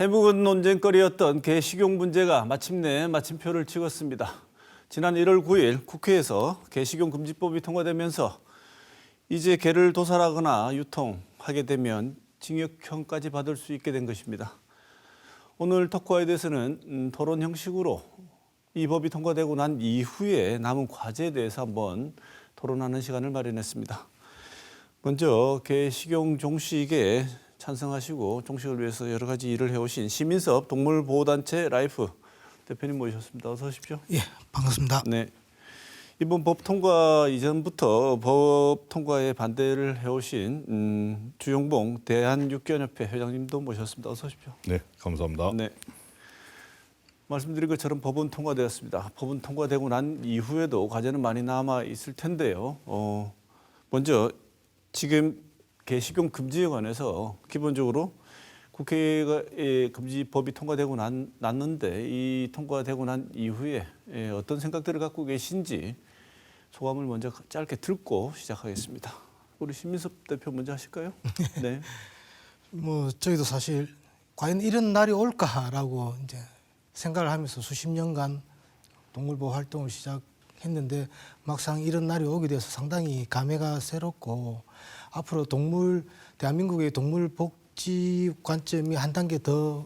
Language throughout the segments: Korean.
해묵은 논쟁거리였던 개 식용 문제가 마침내 마침표를 찍었습니다. 지난 1월 9일 국회에서 개 식용 금지법이 통과되면서 이제 개를 도살하거나 유통하게 되면 징역형까지 받을 수 있게 된 것입니다. 오늘 토크와에 대해서는 토론 형식으로 이 법이 통과되고 난 이후에 남은 과제에 대해서 한번 토론하는 시간을 마련했습니다. 먼저 개 식용 종식에 찬성하시고 종식을 위해서 여러 가지 일을 해오신 시민섭 동물보호단체 라이프 대표님 모셨습니다. 어서 오십시오. 예, 반갑습니다. 네, 이번 법 통과 이전부터 법 통과에 반대를 해오신 주용봉 대한육견협회 회장님도 모셨습니다. 어서 오십시오. 네, 감사합니다. 네, 말씀드린 것처럼 법은 통과되었습니다. 법은 통과되고 난 이후에도 과제는 많이 남아 있을 텐데요. 먼저 지금 개식용 금지에 관해서 기본적으로 국회가 금지법이 통과되고 났는데 이 통과되고 난 이후에 어떤 생각들을 갖고 계신지 소감을 먼저 짧게 듣고 시작하겠습니다. 우리 신민섭 대표 먼저 하실까요? 네. 저희도 사실 과연 이런 날이 올까라고 이제 생각을 하면서 수십 년간 동물보호 활동을 시작했는데 막상 이런 날이 오게 돼서 상당히 감회가 새롭고 앞으로 대한민국의 동물 복지 관점이 몇 단계 더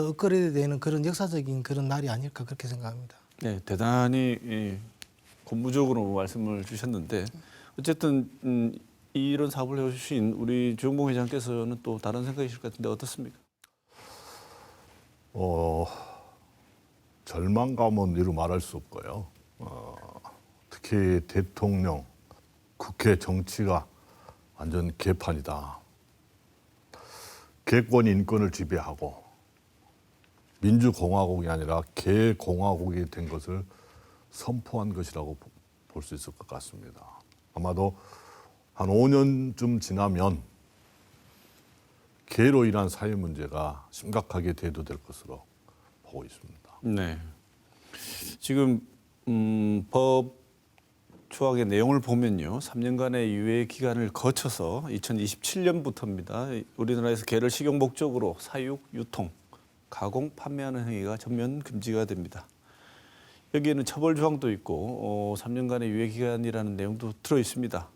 업그레이드 되는 그런 역사적인 그런 날이 아닐까 그렇게 생각합니다. 네, 대단히 고무적으로 말씀을 주셨는데 어쨌든 이런 사업을 해주신 우리 주용봉 회장께서는 또 다른 생각이실 것 같은데 어떻습니까? 절망감은 이루 말할 수 없고요. 특히 대통령, 국회 정치가 완전 개판이다. 개권이 인권을 지배하고 민주공화국이 아니라 개공화국이 된 것을 선포한 것이라고 볼 수 있을 것 같습니다. 아마도 한 5년쯤 지나면 개로 인한 사회 문제가 심각하게 대두될 것으로 보고 있습니다. 네. 지금 법 조항의 내용을 보면요, 3년간의 유예 기간을 거쳐서 2027년부터입니다. 우리나라에서 개를 식용 목적으로 사육, 유통, 가공, 판매하는 행위가 전면 금지가 됩니다. 여기에는 처벌 조항도 있고 3년간의 유예 기간이라는 내용도 들어 있습니다.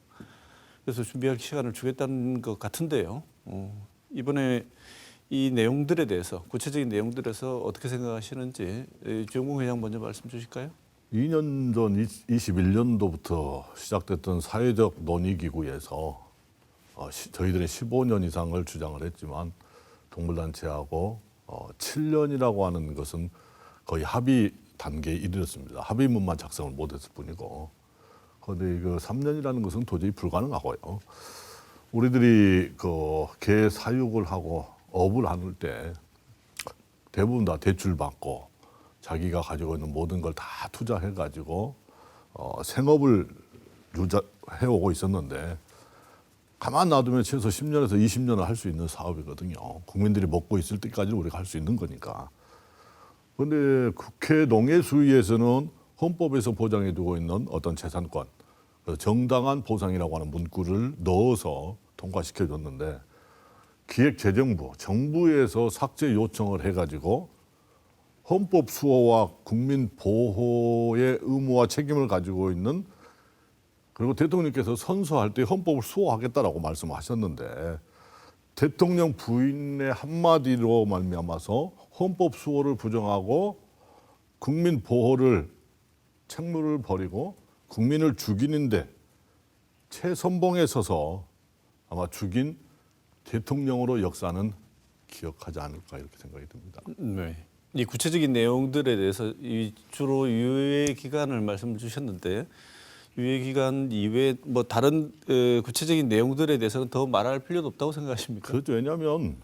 그래서 준비할 시간을 주겠다는 것 같은데요. 이번에 이 내용들에 대해서 구체적인 내용들에서 어떻게 생각하시는지 주용봉 회장 먼저 말씀 주실까요? 2년 전 21년도부터 시작됐던 사회적 논의기구에서 저희들이 15년 이상을 주장을 했지만 동물단체하고 7년이라고 하는 것은 거의 합의 단계에 이르렀습니다. 합의문만 작성을 못했을 뿐이고, 그런데 그 3년이라는 것은 도저히 불가능하고요. 우리들이 개 사육을 하고 업을 하는 때 대부분 다 대출 받고 자기가 가지고 있는 모든 걸 다 투자해가지고 생업을 해오고 있었는데 가만 놔두면 최소 10년에서 20년을 할 수 있는 사업이거든요. 국민들이 먹고 있을 때까지는 우리가 할 수 있는 거니까. 그런데 국회 농해수위에서는 헌법에서 보장해두고 있는 어떤 재산권, 정당한 보상이라고 하는 문구를 넣어서 통과시켜줬는데 기획재정부, 정부에서 삭제 요청을 해가지고 헌법 수호와 국민 보호의 의무와 책임을 가지고 있는, 그리고 대통령께서 선서할 때 헌법을 수호하겠다라고 말씀하셨는데 대통령 부인의 한마디로 말미암아서 헌법 수호를 부정하고 국민 보호를 책무를 버리고 국민을 죽이는데 최선봉에 서서 아마 죽인 대통령으로 역사는 기억하지 않을까 이렇게 생각이 듭니다. 네. 이 구체적인 내용들에 대해서 주로 유예 기간을 말씀을 주셨는데 유예 기간 이외에 다른 구체적인 내용들에 대해서는 더 말할 필요도 없다고 생각하십니까? 그렇죠. 왜냐하면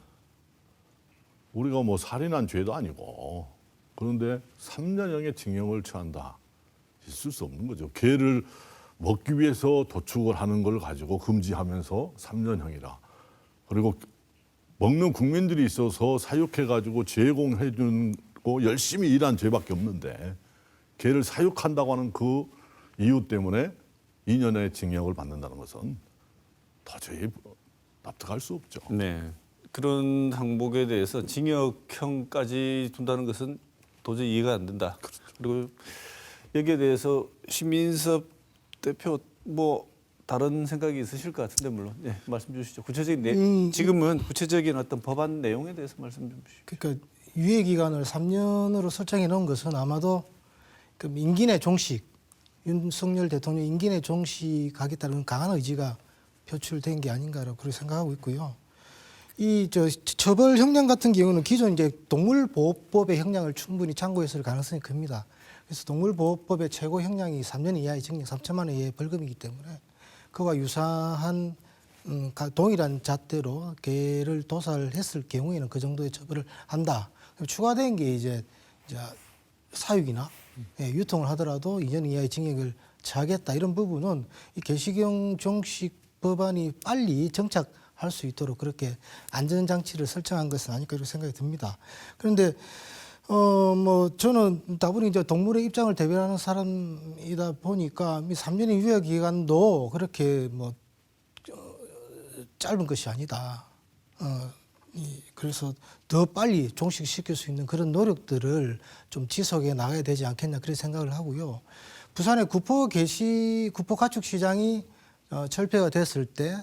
우리가 살인한 죄도 아니고, 그런데 3년형의 징역을 처한다. 있을 수 없는 거죠. 개를 먹기 위해서 도축을 하는 걸 가지고 금지하면서 3년형이라. 그리고 먹는 국민들이 있어서 사육해가지고 제공해주고 열심히 일한 죄밖에 없는데 개를 사육한다고 하는 그 이유 때문에 2년의 징역을 받는다는 것은 도저히 납득할 수 없죠. 네. 그런 항목에 대해서 징역형까지 둔다는 것은 도저히 이해가 안 된다. 그리고 여기에 대해서 신민섭 대표 뭐 다른 생각이 있으실 것 같은데 물론 말씀 주시죠. 구체적인 지금은 구체적인 어떤 법안 내용에 대해서 말씀 좀 주시죠. 그러니까 유예 기간을 3년으로 설정해 놓은 것은 아마도 그 임기 내 종식, 윤석열 대통령 임기 내 종식하겠다는 강한 의지가 표출된 게 아닌가라고 그렇게 생각하고 있고요. 이 처벌 형량 같은 경우는 기존 이제 동물보호법의 형량을 충분히 참고했을 가능성이 큽니다. 그래서 동물보호법의 최고 형량이 3년 이하의 징역 3천만 원 이하의 벌금이기 때문에 그와 유사한 동일한 잣대로 개를 도살했을 경우에는 그 정도의 처벌을 한다. 추가된 게 이제 사육이나 유통을 하더라도 2년 이하의 징역을 처하겠다. 이런 부분은 이 개식용 종식 법안이 빨리 정착할 수 있도록 그렇게 안전장치를 설정한 것은 아닐까 이렇게 생각이 듭니다. 그런데 뭐 저는 다분히 이제 동물의 입장을 대변하는 사람이다 보니까 3년의 유예 기간도 그렇게 뭐 짧은 것이 아니다. 그래서 더 빨리 종식시킬 수 있는 그런 노력들을 좀 지속해 나가야 되지 않겠나 그런 생각을 하고요. 부산의 구포 가축 시장이 철폐가 됐을 때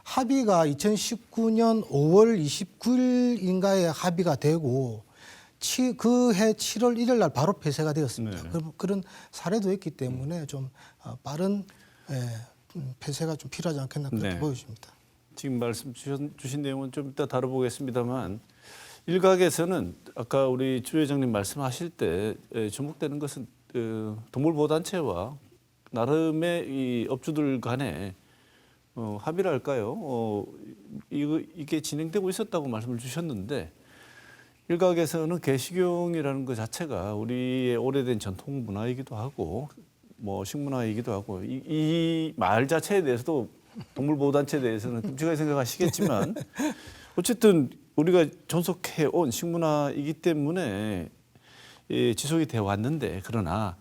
합의가 2019년 5월 29일인가에 합의가 되고 그 해 7월 1일 날 바로 폐쇄가 되었습니다. 그런 사례도 있기 때문에 좀 빠른 폐쇄가 좀 필요하지 않겠나 그렇게 보여집니다. 지금 말씀 주신 내용은 좀 이따 다뤄보겠습니다만 일각에서는 아까 우리 주 회장님 말씀하실 때 주목되는 것은 동물보호단체와 나름의 이 업주들 간에 합의를 할까요? 이게 진행되고 있었다고 말씀을 주셨는데 일각에서는 개식용이라는 것 자체가 우리의 오래된 전통 문화이기도 하고 뭐 식문화이기도 하고 이 말 자체에 대해서도 동물보호단체에 대해서는 끔찍하게 생각하시겠지만 어쨌든 우리가 존속해온 식문화이기 때문에 지속이 되어 왔는데 그러나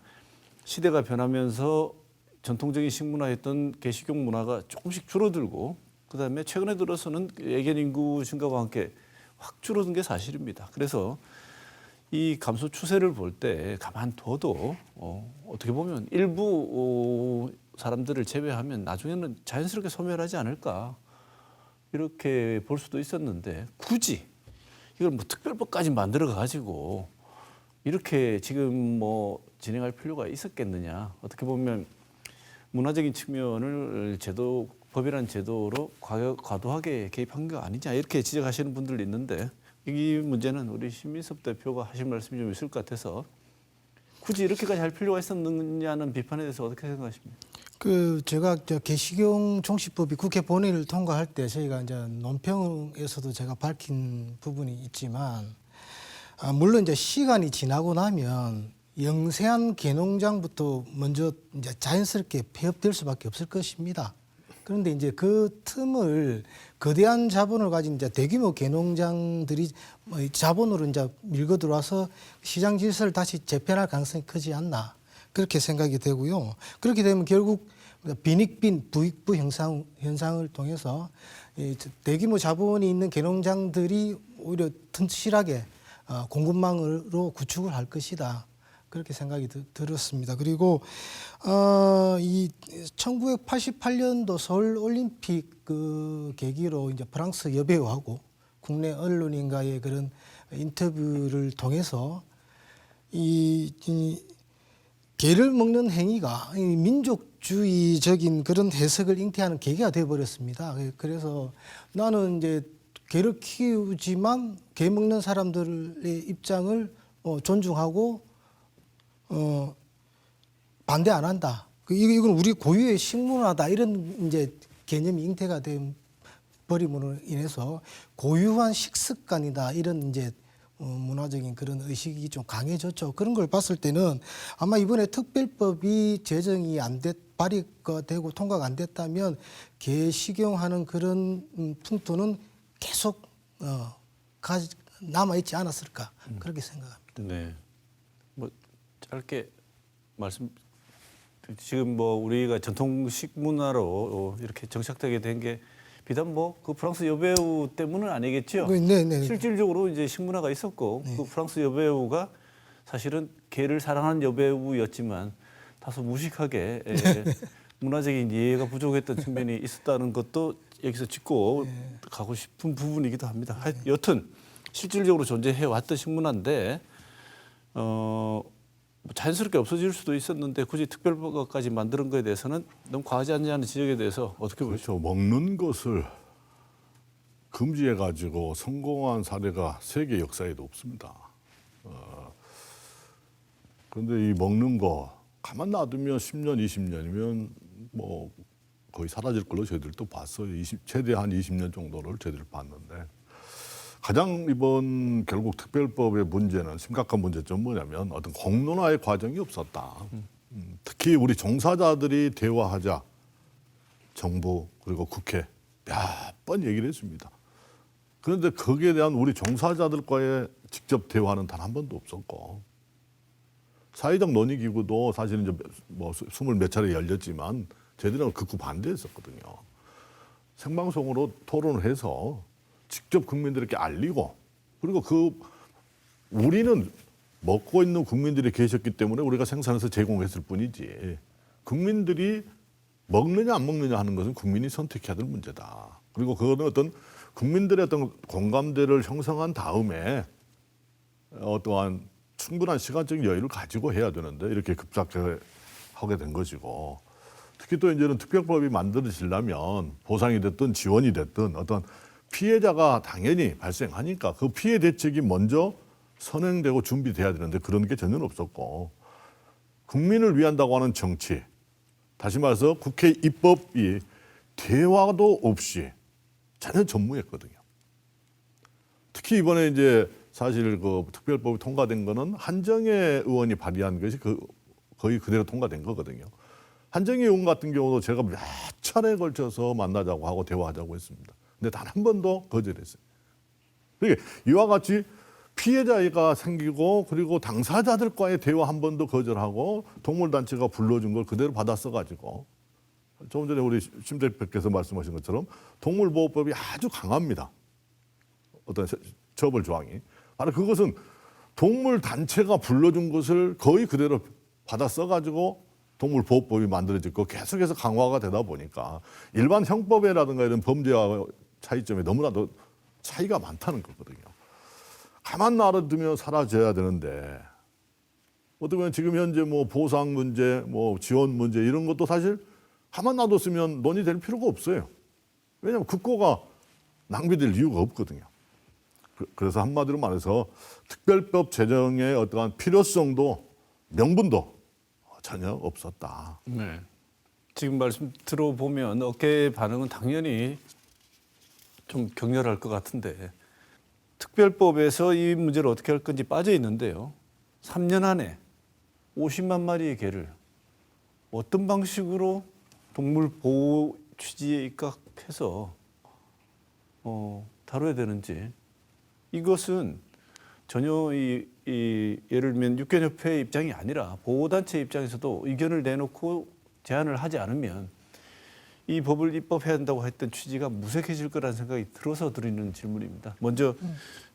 시대가 변하면서 전통적인 식문화였던 개식용 문화가 조금씩 줄어들고 그다음에 최근에 들어서는 애견 인구 증가와 함께 확 줄어든 게 사실입니다. 그래서 이 감소 추세를 볼 때 가만둬도 어떻게 보면 일부 사람들을 제외하면 나중에는 자연스럽게 소멸하지 않을까 이렇게 볼 수도 있었는데 굳이 이걸 뭐 특별법까지 만들어 가지고 이렇게 지금 뭐 진행할 필요가 있었겠느냐. 어떻게 보면 문화적인 측면을 법이라는 제도로 과도하게 개입한 거 아니냐 이렇게 지적하시는 분들 있는데 이 문제는 우리 신민섭 대표가 하실 말씀이 좀 있을 것 같아서 굳이 이렇게까지 할 필요가 있었느냐는 비판에 대해서 어떻게 생각하십니까? 제가 개식용 종식법이 국회 본회의를 통과할 때 저희가 이제 논평에서도 제가 밝힌 부분이 있지만 물론 이제 시간이 지나고 나면 영세한 개농장부터 먼저 이제 자연스럽게 폐업될 수밖에 없을 것입니다. 그런데 이제 그 틈을 거대한 자본을 가진 이제 대규모 개농장들이 자본으로 이제 밀고 들어와서 시장 질서를 다시 재편할 가능성이 크지 않나 그렇게 생각이 되고요. 그렇게 되면 결국 빈익빈 부익부 현상을 통해서 대규모 자본이 있는 개농장들이 오히려 튼실하게 공급망으로 구축을 할 것이다. 그렇게 생각이 들었습니다. 그리고 이 1988년도 서울 올림픽 그 계기로 이제 프랑스 여배우하고 국내 언론인과의 그런 인터뷰를 통해서 이 개를 먹는 행위가 민족주의적인 그런 해석을 잉태하는 계기가 되어 버렸습니다. 그래서 나는 이제 개를 키우지만 개 먹는 사람들의 입장을 존중하고 반대 안 한다. 이건 우리 고유의 식문화다. 이런 이제 개념이 잉태가 돼 버림으로 인해서 고유한 식습관이다. 이런 이제 문화적인 그런 의식이 좀 강해졌죠. 그런 걸 봤을 때는 아마 이번에 특별법이 제정이 발의가 되고 통과가 안 됐다면 개 식용하는 그런 풍토는 계속 남아 있지 않았을까 그렇게 생각합니다. 네. 뭐 짧게 말씀. 지금 뭐 우리가 전통식 문화로 이렇게 정착되게 된 게 비단 뭐 그 프랑스 여배우 때문은 아니겠죠. 네. 실질적으로 이제 식문화가 있었고 그 프랑스 여배우가 사실은 개를 사랑하는 여배우였지만 다소 무식하게 문화적인 이해가 부족했던 측면이 있었다는 것도 여기서 짚고 가고 싶은 부분이기도 합니다. 여튼 실질적으로 존재해 왔던 식문화인데 뭐 자연스럽게 없어질 수도 있었는데 굳이 특별법까지 만드는 것에 대해서는 너무 과하지 않냐는 지적에 대해서 어떻게 보시죠? 그렇죠. 먹는 것을 금지해 가지고 성공한 사례가 세계 역사에도 없습니다. 그런데 이 먹는 거 가만 놔두면 10년, 20년이면 뭐 거의 사라질 걸로 저희들도 봤어요. 최대 한 20년 정도를 저희들 봤는데 가장 이번 결국 특별법의 문제는 심각한 문제점은 뭐냐면 어떤 공론화의 과정이 없었다. 특히 우리 종사자들이 대화하자 정부 그리고 국회 몇 번 얘기를 했습니다. 그런데 거기에 대한 우리 종사자들과의 직접 대화는 단 한 번도 없었고 사회적 논의기구도 사실은 이제 뭐 20몇 차례 열렸지만 저희들은 극구 반대했었거든요. 생방송으로 토론을 해서 직접 국민들에게 알리고 그리고 우리는 먹고 있는 국민들이 계셨기 때문에 우리가 생산해서 제공했을 뿐이지 국민들이 먹느냐 안 먹느냐 하는 것은 국민이 선택해야 될 문제다. 그리고 그거는 어떤 국민들의 어떤 공감대를 형성한 다음에 어떠한 충분한 시간적인 여유를 가지고 해야 되는데 이렇게 급작하게 된 것이고 특히 또 이제는 특별법이 만들어지려면 보상이 됐든 지원이 됐든 어떤 피해자가 당연히 발생하니까 그 피해 대책이 먼저 선행되고 준비돼야 되는데 그런 게 전혀 없었고 국민을 위한다고 하는 정치 다시 말해서 국회 입법이 대화도 없이 전혀 전무했거든요. 특히 이번에 이제 사실 그 특별법이 통과된 거는 한정혜 의원이 발의한 것이 거의 그대로 통과된 거거든요. 한정혜 의원 같은 경우도 제가 몇 차례에 걸쳐서 만나자고 하고 대화하자고 했습니다. 근데 단 한 번도 거절했어요. 그러니까 이와 같이 피해자가 생기고 그리고 당사자들과의 대화 한 번도 거절하고 동물단체가 불러준 걸 그대로 받아 써가지고 조금 전에 우리 심 대표께서 말씀하신 것처럼 동물보호법이 아주 강합니다. 어떤 처벌 조항이. 바로 그것은 동물단체가 불러준 것을 거의 그대로 받아 써가지고 동물보호법이 만들어졌고 계속해서 강화가 되다 보니까 일반 형법이라든가 이런 범죄와 차이점이 너무나도 차이가 많다는 거거든요. 가만 놔두면 사라져야 되는데 어떻게 보면 지금 현재 뭐 보상 문제, 뭐 지원 문제 이런 것도 사실 가만 놔뒀으면 논의될 필요가 없어요. 왜냐하면 국고가 낭비될 이유가 없거든요. 그래서 한마디로 말해서 특별법 제정의 어떠한 필요성도 명분도 전혀 없었다. 네. 지금 말씀 들어보면 어깨의 반응은 당연히 좀 격렬할 것 같은데 특별법에서 이 문제를 어떻게 할 건지 빠져 있는데요. 3년 안에 50만 마리의 개를 어떤 방식으로 동물 보호 취지에 입각해서 다뤄야 되는지 이것은 전혀 예를 들면 육견협회의 입장이 아니라 보호단체 입장에서도 의견을 내놓고 제안을 하지 않으면 이 법을 입법해야 한다고 했던 취지가 무색해질 거라는 생각이 들어서 드리는 질문입니다. 먼저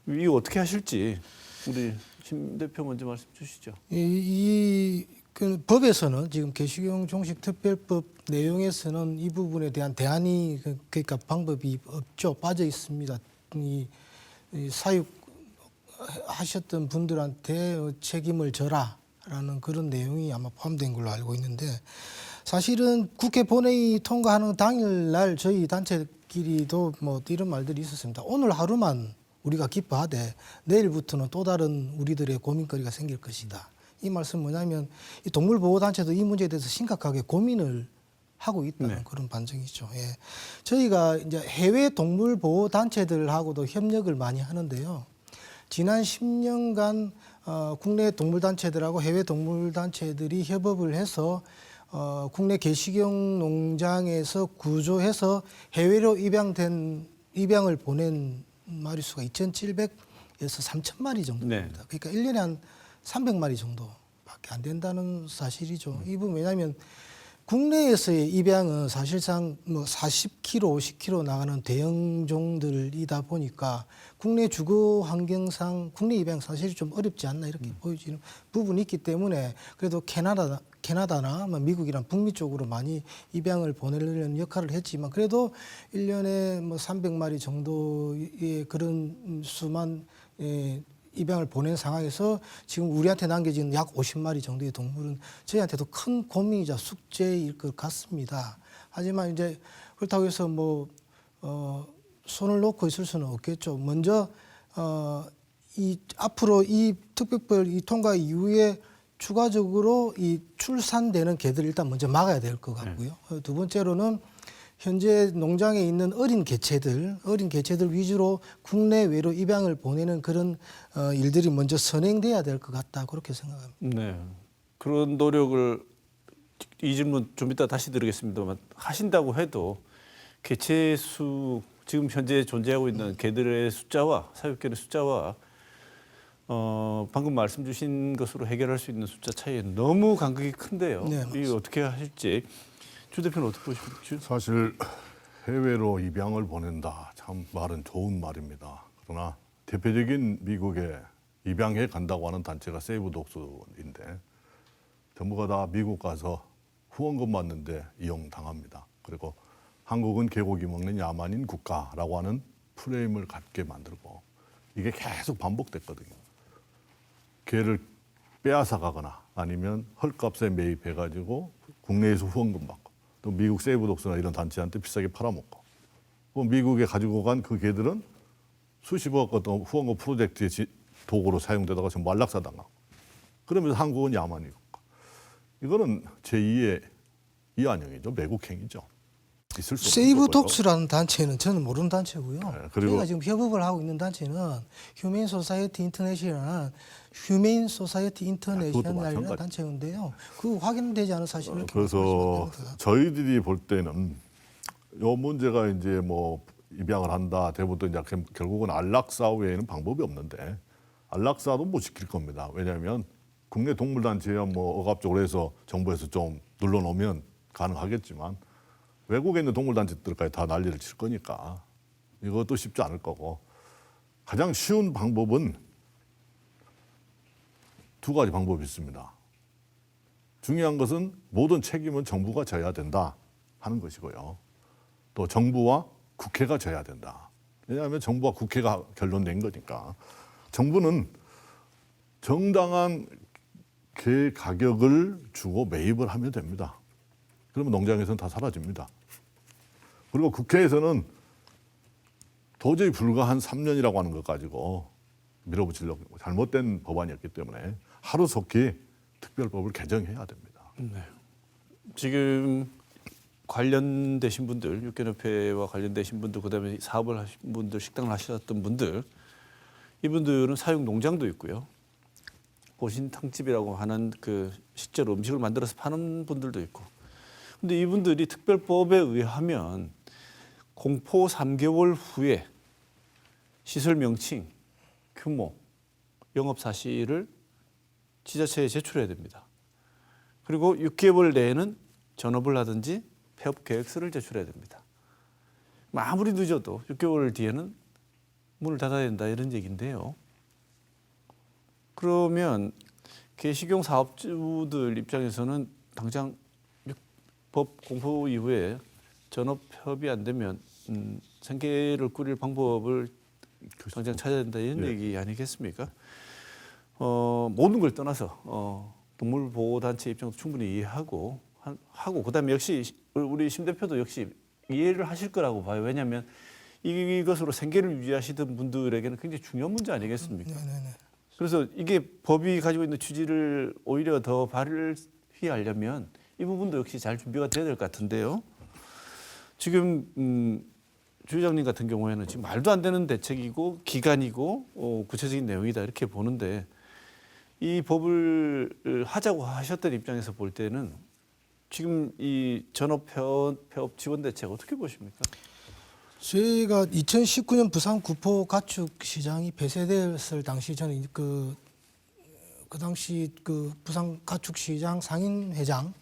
이거 어떻게 하실지 우리 심 대표 먼저 말씀 주시죠. 그 법에서는 지금 개식용 종식 특별법 내용에서는 이 부분에 대한 대안이 그러니까 방법이 없죠. 빠져 있습니다. 이 사육하셨던 분들한테 책임을 져라라는 그런 내용이 아마 포함된 걸로 알고 있는데 사실은 국회 본회의 통과하는 당일날 저희 단체끼리도 뭐 이런 말들이 있었습니다. 오늘 하루만 우리가 기뻐하되 내일부터는 또 다른 우리들의 고민거리가 생길 것이다. 이 말씀은 뭐냐면 이 동물보호단체도 이 문제에 대해서 심각하게 고민을 하고 있다는 그런 반증이죠. 예. 저희가 이제 해외 동물보호단체들하고도 협력을 많이 하는데요. 지난 10년간 국내 동물단체들하고 해외 동물단체들이 협업을 해서 국내 개식용 농장에서 구조해서 해외로 입양을 보낸 마리수가 2,700에서 3,000마리 정도입니다. 네. 그러니까 1년에 한 300마리 정도밖에 안 된다는 사실이죠. 이 부분 왜냐하면 국내에서의 입양은 사실상 뭐 40km, 50km 나가는 대형종들이다 보니까 국내 주거 환경상 국내 입양 사실 좀 어렵지 않나 이렇게 보여지는 부분이 있기 때문에 그래도 캐나다나 뭐 미국이랑 북미 쪽으로 많이 입양을 보내려는 역할을 했지만 그래도 1년에 뭐 300마리 정도의 그런 수만 입양을 보낸 상황에서 지금 우리한테 남겨진 약 50마리 정도의 동물은 저희한테도 큰 고민이자 숙제일 것 같습니다. 하지만 이제 그렇다고 해서 뭐 손을 놓고 있을 수는 없겠죠. 먼저 이 앞으로 이 특별법 이 통과 이후에 추가적으로 이 출산되는 개들을 일단 먼저 막아야 될 것 같고요. 두 번째로는 현재 농장에 있는 어린 개체들 위주로 국내외로 입양을 보내는 그런 일들이 먼저 선행돼야 될 것 같다 그렇게 생각합니다. 네. 그런 노력을 이 질문 좀 이따 다시 드리겠습니다만 하신다고 해도 개체 수 지금 현재 존재하고 있는 개들의 숫자와 사육개의 숫자와 방금 말씀 주신 것으로 해결할 수 있는 숫자 차이는 너무 간극이 큰데요. 네, 이게 어떻게 하실지 주 대표는 어떻게 보십니까? 사실 해외로 입양을 보낸다. 참 말은 좋은 말입니다. 그러나 대표적인 미국에 입양해 간다고 하는 단체가 세이브 독스인데 전부가 다 미국 가서 후원금 받는데 이용당합니다. 그리고 한국은 개고기 먹는 야만인 국가라고 하는 프레임을 갖게 만들고 이게 계속 반복됐거든요. 개를 빼앗아 가거나 아니면 헐값에 매입해가지고 국내에서 후원금 받고 또 미국 세이브 독스나 이런 단체한테 비싸게 팔아먹고 미국에 가지고 간 그 개들은 수십억 어떤 후원금 프로젝트의 도구로 사용되다가 전부 안락사 당하고 그러면서 한국은 야만이고 이거는 제2의 이한영이죠. 매국행위죠. 있을 수 없는 세이브 거고요. 독스라는 단체는 저는 모르는 단체고요. 그리고- 저희가 지금 협업을 하고 있는 단체는 휴메인 소사이어티 인터내셔널이라는 휴메인 소사이어티 인터내셔널이라는 마찬가지. 단체인데요. 그 확인되지 않은 사실을 이렇게 그래서 말씀하시면 됩니다. 저희들이 볼 때는 이 문제가 이제 뭐 입양을 한다. 대부분 이제 결국은 안락사 외에는 방법이 없는데 안락사도 못 지킬 겁니다. 왜냐하면 국내 동물단체야 뭐 억압적으로 해서 정부에서 좀 눌러놓으면 가능하겠지만 외국에 있는 동물단체들까지 다 난리를 칠 거니까 이것도 쉽지 않을 거고 가장 쉬운 방법은 두 가지 방법이 있습니다. 중요한 것은 모든 책임은 정부가 져야 된다 하는 것이고요. 또 정부와 국회가 져야 된다. 왜냐하면 정부와 국회가 결론낸 거니까 정부는 정당한 개 가격을 주고 매입을 하면 됩니다. 그러면 농장에서는 다 사라집니다. 그리고 국회에서는 도저히 불과 한 3년이라고 하는 것 가지고 밀어붙이려고 잘못된 법안이었기 때문에 하루속히 특별법을 개정해야 됩니다. 네. 지금 관련되신 분들, 육견협회와 관련되신 분들, 그다음에 사업을 하신 분들, 식당을 하셨던 분들, 이분들은 사육 농장도 있고요. 보신탕집이라고 하는 그 실제로 음식을 만들어서 파는 분들도 있고. 근데 이분들이 특별법에 의하면 공포 3개월 후에 시설 명칭, 규모, 영업 사실을 지자체에 제출해야 됩니다. 그리고 6개월 내에는 전업을 하든지 폐업 계획서를 제출해야 됩니다. 아무리 늦어도 6개월 뒤에는 문을 닫아야 된다 이런 얘기인데요. 그러면 개식용 사업주들 입장에서는 당장 법 공포 이후에 전업 폐업이 안 되면 생계를 꾸릴 방법을 당장 찾아야 된다 이런 예. 얘기 아니겠습니까? 모든 걸 떠나서 동물보호단체 입장도 충분히 이해하고 그다음에 역시 우리 심 대표도 역시 이해를 하실 거라고 봐요. 왜냐하면 이것으로 생계를 유지하시던 분들에게는 굉장히 중요한 문제 아니겠습니까? 네네네. 그래서 이게 법이 가지고 있는 취지를 오히려 더 발휘하려면 이 부분도 역시 잘 준비가 돼야 될 것 같은데요. 지금 주 회장님 같은 경우에는 지금 말도 안 되는 대책이고 기간이고 구체적인 내용이다 이렇게 보는데 이 법을 하자고 하셨던 입장에서 볼 때는 지금 이 전업 폐업 지원 대책 어떻게 보십니까? 저희가 2019년 부산 구포 가축 시장이 폐쇄됐을 당시 저는 그 당시 그 부산 가축 시장 상인 회장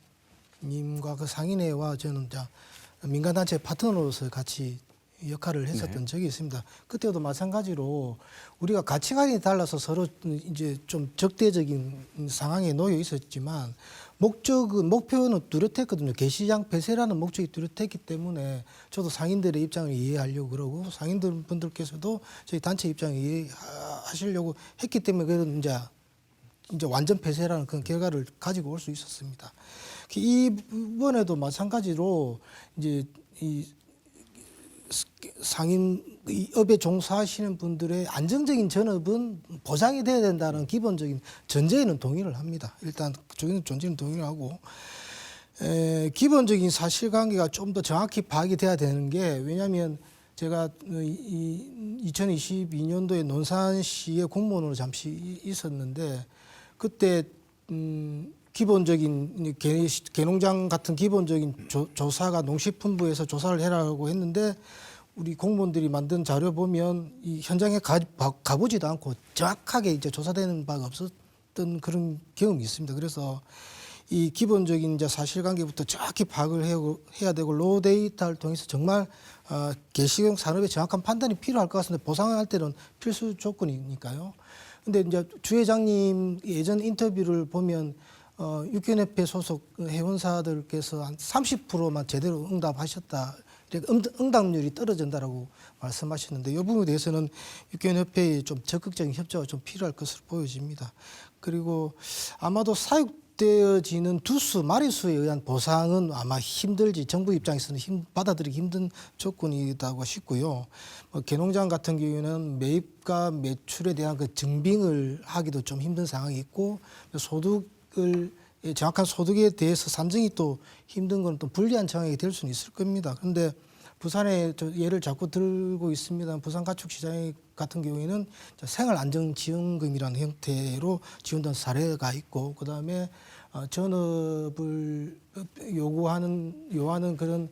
님과 그 상인회와 저는 이제 민간단체 파트너로서 같이 역할을 했었던 적이 있습니다. 그때도 마찬가지로 우리가 가치관이 달라서 서로 이제 좀 적대적인 상황에 놓여 있었지만 목표는 뚜렷했거든요. 개시장 폐쇄라는 목적이 뚜렷했기 때문에 저도 상인들의 입장을 이해하려고 그러고 상인들 분들께서도 저희 단체 입장을 이해하시려고 했기 때문에 그런 이제 완전 폐쇄라는 그런 결과를 가지고 올 수 있었습니다. 이번에도 마찬가지로 이제 이 상인 이 업에 종사하시는 분들의 안정적인 전업은 보장이 돼야 된다는 기본적인 전제에는 동의를 합니다. 일단 그쪽에는 존재는 동의를 하고 기본적인 사실관계가 좀 더 정확히 파악이 돼야 되는 게 왜냐하면 제가 2022년도에 논산시의 공무원으로 잠시 있었는데 그때 기본적인 개농장 같은 기본적인 조사가 농식품부에서 조사를 해라고 했는데 우리 공무원들이 만든 자료 보면 이 현장에 가보지도 않고 정확하게 이제 조사되는 바가 없었던 그런 경험이 있습니다. 그래서 이 기본적인 이제 사실관계부터 정확히 파악을 해야 되고 로 데이터를 통해서 정말 개식용 산업의 정확한 판단이 필요할 것 같은데 보상할 때는 필수 조건이니까요. 근데 이제 주 회장님 예전 인터뷰를 보면 육견협회 소속 회원사들께서 한 30%만 제대로 응답하셨다. 응답률이 떨어진다라고 말씀하셨는데 이 부분에 대해서는 육견협회의 좀 적극적인 협조가 좀 필요할 것으로 보여집니다. 그리고 아마도 사육되어지는 두수, 마리수에 의한 보상은 아마 힘들지 정부 입장에서는 받아들이기 힘든 조건이라고 싶고요. 개농장 같은 경우에는 매입과 매출에 대한 그 증빙을 하기도 좀 힘든 상황이 있고 정확한 소득에 대해서 산정이 또 힘든 건 또 불리한 상황이 될 수는 있을 겁니다. 그런데 부산에 예를 자꾸 들고 있습니다. 부산 가축시장 같은 경우에는 생활안정지원금이라는 형태로 지원된 사례가 있고 그다음에 전업을 요하는 그런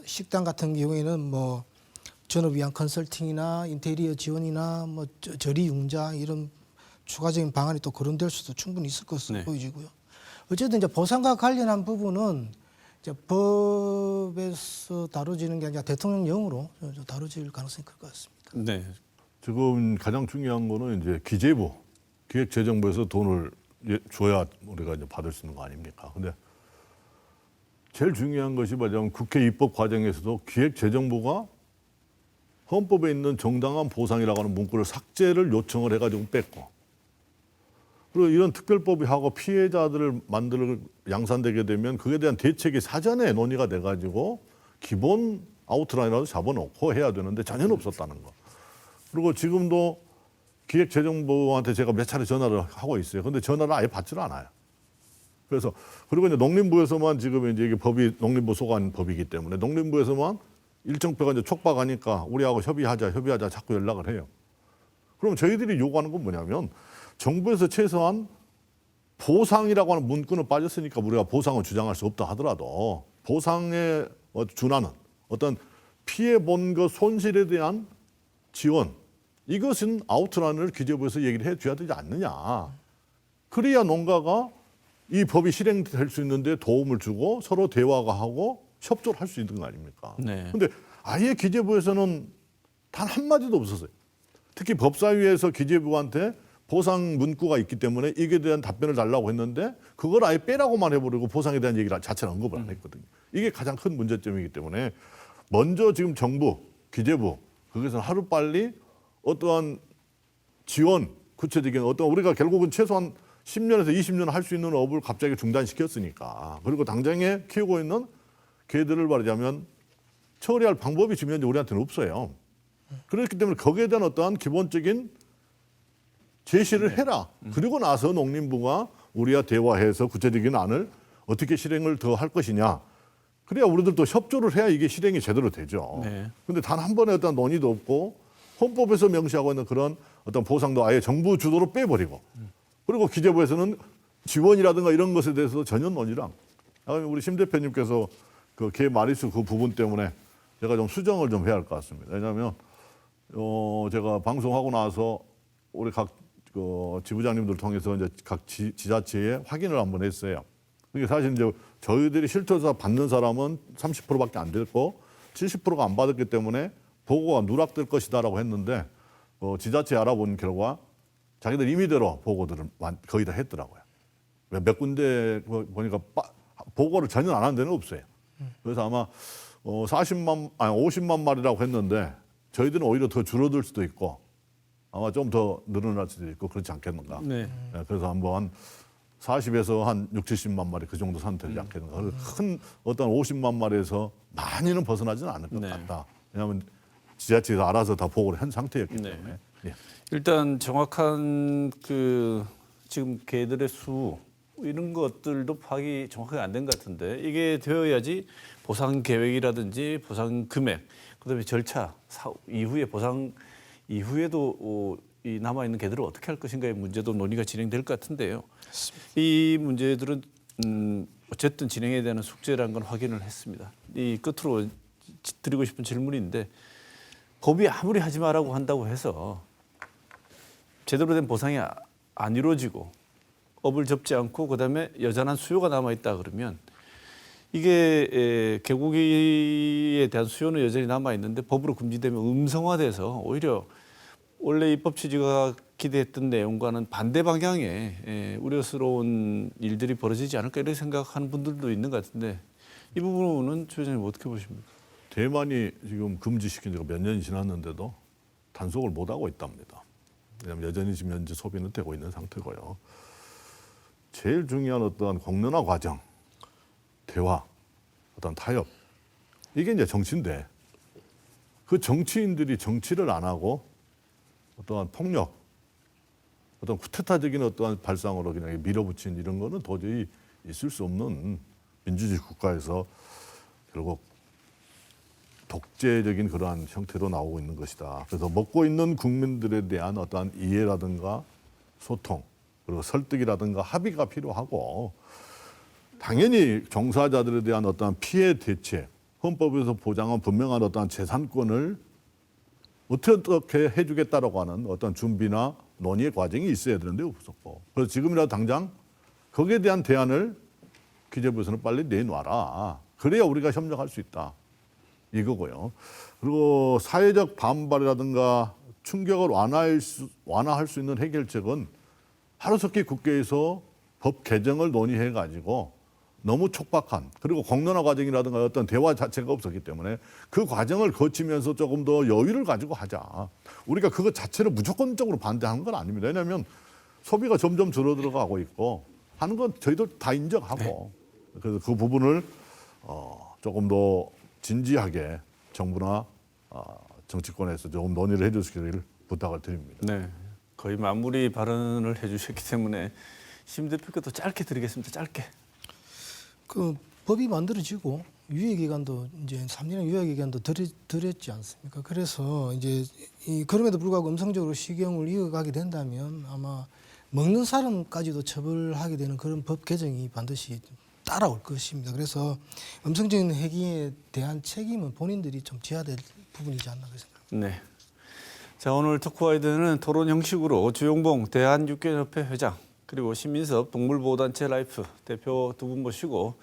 식당 같은 경우에는 뭐 전업 위한 컨설팅이나 인테리어 지원이나 뭐 저리융자 이런 추가적인 방안이 또 거론될 수도 충분히 있을 것으로 보여지고요. 어쨌든 이제 보상과 관련한 부분은 이제 법에서 다뤄지는 게 아니라 대통령령으로 다뤄질 가능성이 클 것 같습니다. 네. 지금 가장 중요한 거는 이제 기재부, 기획재정부에서 돈을 줘야 우리가 이제 받을 수 있는 거 아닙니까? 근데 제일 중요한 것이 뭐냐면 국회 입법 과정에서도 기획재정부가 헌법에 있는 정당한 보상이라고 하는 문구를 삭제를 요청을 해가지고 뺐고 그리고 이런 특별법이 하고 피해자들을 양산되게 되면 그에 대한 대책이 사전에 논의가 돼가지고 기본 아웃라인이라도 잡아놓고 해야 되는데 전혀 없었다는 거. 그리고 지금도 기획재정부한테 제가 몇 차례 전화를 하고 있어요. 근데 전화를 아예 받지를 않아요. 그래서 그리고 이제 농림부에서만 지금 이제 이게 법이 농림부 소관 법이기 때문에 농림부에서만 일정표가 이제 촉박하니까 우리하고 협의하자 자꾸 연락을 해요. 그럼 저희들이 요구하는 건 뭐냐면 정부에서 최소한 보상이라고 하는 문구는 빠졌으니까 우리가 보상을 주장할 수 없다 하더라도 보상에 준하는 어떤 피해 본 그 손실에 대한 지원 이것은 아웃라인을 기재부에서 얘기를 해줘야 되지 않느냐. 그래야 농가가 이 법이 실행될 수 있는데 도움을 주고 서로 대화가 하고 협조를 할 수 있는 거 아닙니까? 네. 근데 아예 기재부에서는 단 한마디도 없었어요. 특히 법사위에서 기재부한테 보상 문구가 있기 때문에 이게 대한 답변을 달라고 했는데 그걸 아예 빼라고만 해버리고 보상에 대한 얘기를 자체를 언급을 안 했거든요. 이게 가장 큰 문제점이기 때문에 먼저 지금 정부, 기재부 거기서 하루빨리 어떠한 지원, 구체적인 어떤 우리가 결국은 최소한 10년에서 20년 할 수 있는 업을 갑자기 중단시켰으니까 그리고 당장에 키우고 있는 개들을 말하자면 처리할 방법이 지금 현재 우리한테는 없어요. 그렇기 때문에 거기에 대한 어떠한 기본적인 제시를 해라. 그리고 나서 농림부가 우리와 대화해서 구체적인 안을 어떻게 실행을 더 할 것이냐. 그래야 우리들도 협조를 해야 이게 실행이 제대로 되죠. 그런데 단 한 번의 어떤 논의도 없고 헌법에서 명시하고 있는 그런 어떤 보상도 아예 정부 주도로 빼버리고 그리고 기재부에서는 지원이라든가 이런 것에 대해서 전혀 논의를 안 하고 우리 심 대표님께서 그 개 마리수 그 부분 때문에 제가 좀 수정을 좀 해야 할 것 같습니다. 왜냐하면 제가 방송하고 나서 우리 각 지부장님들 통해서 이제 각 지자체에 확인을 한번 했어요. 그러니까 사실 이제 저희들이 실태조사 받는 사람은 30%밖에 안 됐고 70%가 안 받았기 때문에 보고가 누락될 것이다라고 했는데 지자체 알아본 결과 자기들 임의대로 보고들을 거의 다 했더라고요. 몇 군데 보니까 보고를 전혀 안 한 데는 없어요. 그래서 아마 50만 마리라고 했는데 저희들은 오히려 더 줄어들 수도 있고 아마 좀 더 늘어날 수도 있고 그렇지 않겠는가. 네. 그래서 한번 40에서 한 6, 70만 마리 그 정도 선되지 않겠는가. 그래서 큰 어떤 50만 마리에서 많이는 벗어나지는 않을 것 네. 같다. 왜냐하면 지자체에서 알아서 다 보고를 한 상태였기 네. 때문에. 예. 일단 정확한 지금 개들의 수 이런 것들도 파악이 정확하게 안 된 것 같은데 이게 되어야지 보상 계획이라든지 보상 금액, 그다음에 절차 이후에 보상 이후에도 이 남아 있는 개들을 어떻게 할 것인가의 문제도 논의가 진행될 것 같은데요. 이 문제들은 어쨌든 진행해야 되는 숙제라는 건 확인을 했습니다. 이 끝으로 드리고 싶은 질문인데 법이 아무리 하지 말라고 한다고 해서 제대로 된 보상이 안 이루어지고 업을 접지 않고 그다음에 여전한 수요가 남아 있다 그러면 이게 개고기에 대한 수요는 여전히 남아 있는데 법으로 금지되면 음성화돼서 오히려 원래 입법 취지가 기대했던 내용과는 반대 방향의 우려스러운 일들이 벌어지지 않을까 이렇게 생각하는 분들도 있는 것 같은데 이 부분은 최 회장님 어떻게 보십니까? 대만이 지금 금지시킨 지가 몇 년이 지났는데도 단속을 못 하고 있답니다. 왜냐하면 여전히 지금 현재 소비는 되고 있는 상태고요. 제일 중요한 어떤 공론화 과정, 대화, 어떤 타협 이게 이제 정치인데 그 정치인들이 정치를 안 하고 어떠한 폭력, 어떤 쿠데타적인 어떠한 발상으로 그냥 밀어붙인 이런 거는 도저히 있을 수 없는 민주주의 국가에서 결국 독재적인 그러한 형태로 나오고 있는 것이다. 그래서 먹고 있는 국민들에 대한 어떠한 이해라든가 소통, 그리고 설득이라든가 합의가 필요하고 당연히 종사자들에 대한 어떠한 피해 대책, 헌법에서 보장한 분명한 어떠한 재산권을 어떻게 해주겠다라고 하는 어떤 준비나 논의의 과정이 있어야 되는데 없었고 그래서 지금이라도 당장 거기에 대한 대안을 기재부에서는 빨리 내놔라. 그래야 우리가 협력할 수 있다. 이거고요. 그리고 사회적 반발이라든가 충격을 완화할 수 있는 해결책은 하루속히 국회에서 법 개정을 논의해가지고 너무 촉박한 그리고 공론화 과정이라든가 어떤 대화 자체가 없었기 때문에 그 과정을 거치면서 조금 더 여유를 가지고 하자. 우리가 그것 자체를 무조건적으로 반대하는 건 아닙니다. 왜냐하면 소비가 점점 줄어들어가고 있고 하는 건 저희도 다 인정하고 그래서 그 부분을 조금 더 진지하게 정부나 정치권에서 조금 논의를 해주시기를 부탁을 드립니다. 네, 거의 마무리 발언을 해주셨기 때문에 심 대표께도 짧게 드리겠습니다. 짧게. 그 법이 만들어지고 유예 기간도 이제 3년의 유예 기간도 드렸지 않습니까? 그래서 이제 그럼에도 불구하고 음성적으로 식용을 이어가게 된다면 아마 먹는 사람까지도 처벌하게 되는 그런 법 개정이 반드시 따라올 것입니다. 그래서 음성적인 행위에 대한 책임은 본인들이 좀 져야 될 부분이지 않나 그 생각합니다. 네. 자, 오늘 토크와이드는 토론 형식으로 주용봉 대한육견협회 회장 그리고 신민섭 동물보호단체 라이프 대표 두 분 모시고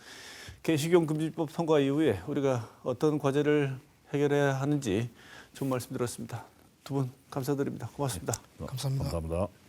개식용 금지법 통과 이후에 우리가 어떤 과제를 해결해야 하는지 좋은 말씀 들었습니다. 두 분 감사드립니다. 고맙습니다. 감사합니다. 감사합니다.